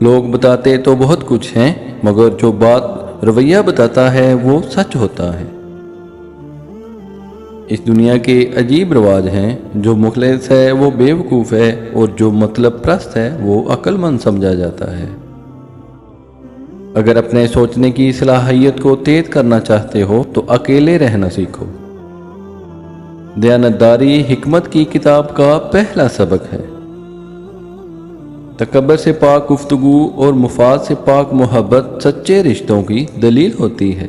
لوگ بتاتے تو بہت کچھ ہیں، مگر جو بات رویہ بتاتا ہے وہ سچ ہوتا ہے۔ اس دنیا کے عجیب رواج ہیں، جو مخلص ہے وہ بیوقوف ہے، اور جو مطلب پرست ہے وہ عقل مند سمجھا جاتا ہے۔ اگر اپنے سوچنے کی صلاحیت کو تیز کرنا چاہتے ہو تو اکیلے رہنا سیکھو۔ دیانتداری حکمت کی کتاب کا پہلا سبق ہے۔ تکبر سے پاک گفتگو اور مفاد سے پاک محبت سچے رشتوں کی دلیل ہوتی ہے۔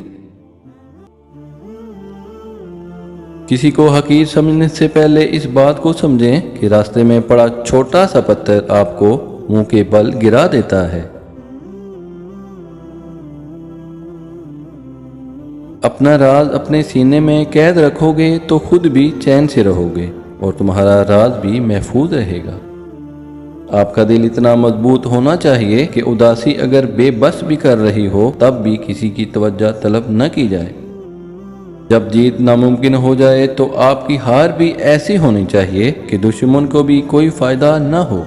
کسی کو حقیر سمجھنے سے پہلے اس بات کو سمجھیں کہ راستے میں پڑا چھوٹا سا پتھر آپ کو منہ کے بل گرا دیتا ہے۔ اپنا راز اپنے سینے میں قید رکھو گے تو خود بھی چین سے رہو گے، اور تمہارا راز بھی محفوظ رہے گا۔ آپ کا دل اتنا مضبوط ہونا چاہیے کہ اداسی اگر بے بس بھی کر رہی ہو تب بھی کسی کی توجہ طلب نہ کی جائے۔ جب جیت ناممکن ہو جائے تو آپ کی ہار بھی ایسی ہونی چاہیے کہ دشمن کو بھی کوئی فائدہ نہ ہو۔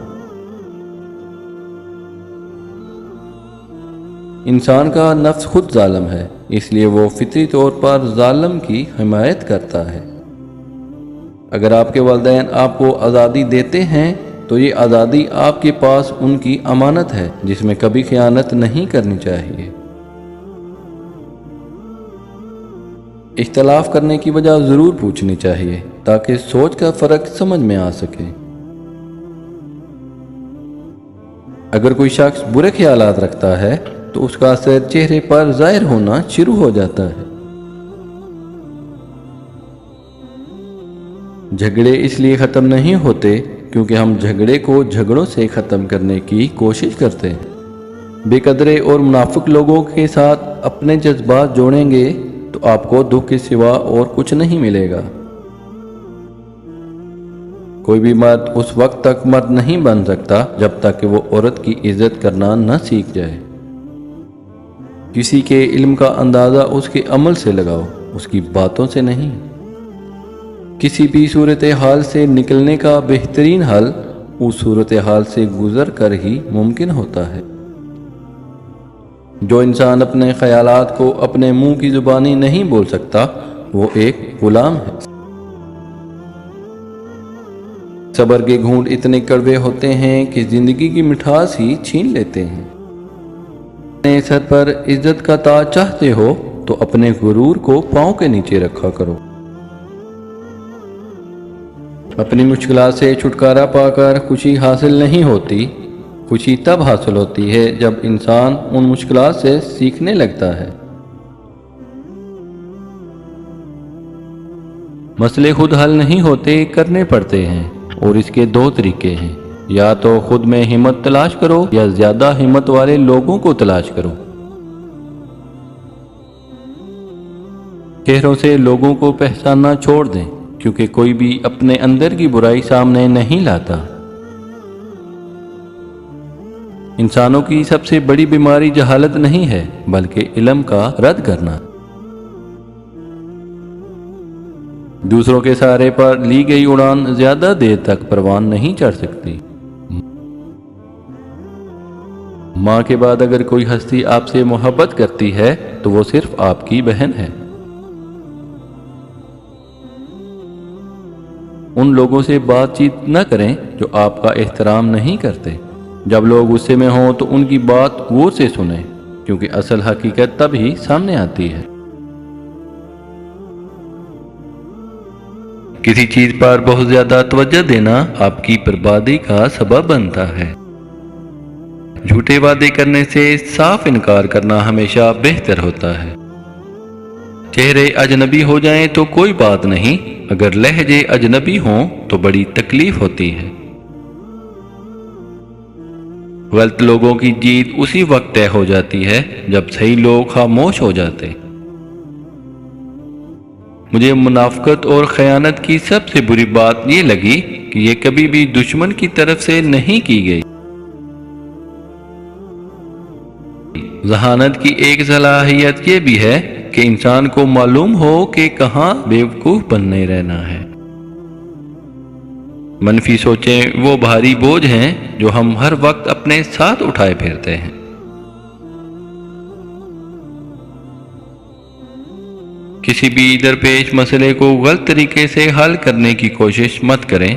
انسان کا نفس خود ظالم ہے، اس لیے وہ فطری طور پر ظالم کی حمایت کرتا ہے۔ اگر آپ کے والدین آپ کو آزادی دیتے ہیں تو یہ آزادی آپ کے پاس ان کی امانت ہے جس میں کبھی خیانت نہیں کرنی چاہیے۔ اختلاف کرنے کی وجہ ضرور پوچھنی چاہیے تاکہ سوچ کا فرق سمجھ میں آ سکے۔ اگر کوئی شخص برے خیالات رکھتا ہے تو اس کا اثر چہرے پر ظاہر ہونا شروع ہو جاتا ہے۔ جھگڑے اس لیے ختم نہیں ہوتے کیونکہ ہم جھگڑے کو جھگڑوں سے ختم کرنے کی کوشش کرتے ہیں۔ بے قدرے اور منافق لوگوں کے ساتھ اپنے جذبات جوڑیں گے تو آپ کو دکھ کے سوا اور کچھ نہیں ملے گا۔ کوئی بھی مرد اس وقت تک مرد نہیں بن سکتا جب تک کہ وہ عورت کی عزت کرنا نہ سیکھ جائے۔ کسی کے علم کا اندازہ اس کے عمل سے لگاؤ، اس کی باتوں سے نہیں۔ کسی بھی صورتحال سے نکلنے کا بہترین حل اس صورتحال سے گزر کر ہی ممکن ہوتا ہے۔ جو انسان اپنے خیالات کو اپنے منہ کی زبانی نہیں بول سکتا وہ ایک غلام ہے۔ صبر کے گھونٹ اتنے کڑوے ہوتے ہیں کہ زندگی کی مٹھاس ہی چھین لیتے ہیں۔ اپنے سر پر عزت کا تاج چاہتے ہو تو اپنے غرور کو پاؤں کے نیچے رکھا کرو۔ اپنی مشکلات سے چھٹکارا پا کر خوشی حاصل نہیں ہوتی، خوشی تب حاصل ہوتی ہے جب انسان ان مشکلات سے سیکھنے لگتا ہے۔ مسئلے خود حل نہیں ہوتے، کرنے پڑتے ہیں، اور اس کے دو طریقے ہیں، یا تو خود میں ہمت تلاش کرو یا زیادہ ہمت والے لوگوں کو تلاش کرو۔ چہروں سے لوگوں کو پہچاننا چھوڑ دیں، کیونکہ کوئی بھی اپنے اندر کی برائی سامنے نہیں لاتا۔ انسانوں کی سب سے بڑی بیماری جہالت نہیں ہے بلکہ علم کا رد کرنا۔ دوسروں کے سہارے پر لی گئی اڑان زیادہ دیر تک پروان نہیں چڑھ سکتی۔ ماں کے بعد اگر کوئی ہستی آپ سے محبت کرتی ہے تو وہ صرف آپ کی بہن ہے۔ ان لوگوں سے بات چیت نہ کریں جو آپ کا احترام نہیں کرتے۔ جب لوگ غصے میں ہوں تو ان کی بات غور سے سنیں، کیونکہ اصل حقیقت تب ہی سامنے آتی ہے۔ کسی چیز پر بہت زیادہ توجہ دینا آپ کی بربادی کا سبب بنتا ہے۔ جھوٹے وعدے کرنے سے صاف انکار کرنا ہمیشہ بہتر ہوتا ہے۔ چہرے اجنبی ہو جائیں تو کوئی بات نہیں، اگر لہجے اجنبی ہوں تو بڑی تکلیف ہوتی ہے۔ غلط لوگوں کی جیت اسی وقت طے ہو جاتی ہے جب صحیح لوگ خاموش ہو جاتے۔ مجھے منافقت اور خیانت کی سب سے بری بات یہ لگی کہ یہ کبھی بھی دشمن کی طرف سے نہیں کی گئی۔ ذہانت کی ایک صلاحیت یہ بھی ہے کہ انسان کو معلوم ہو کہ کہاں بیوقوف بننے رہنا ہے۔ منفی سوچیں وہ بھاری بوجھ ہیں جو ہم ہر وقت اپنے ساتھ اٹھائے پھرتے ہیں۔ کسی بھی درپیش مسئلے کو غلط طریقے سے حل کرنے کی کوشش مت کریں،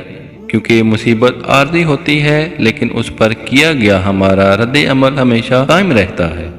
کیونکہ مصیبت عارضی ہوتی ہے لیکن اس پر کیا گیا ہمارا رد عمل ہمیشہ قائم رہتا ہے۔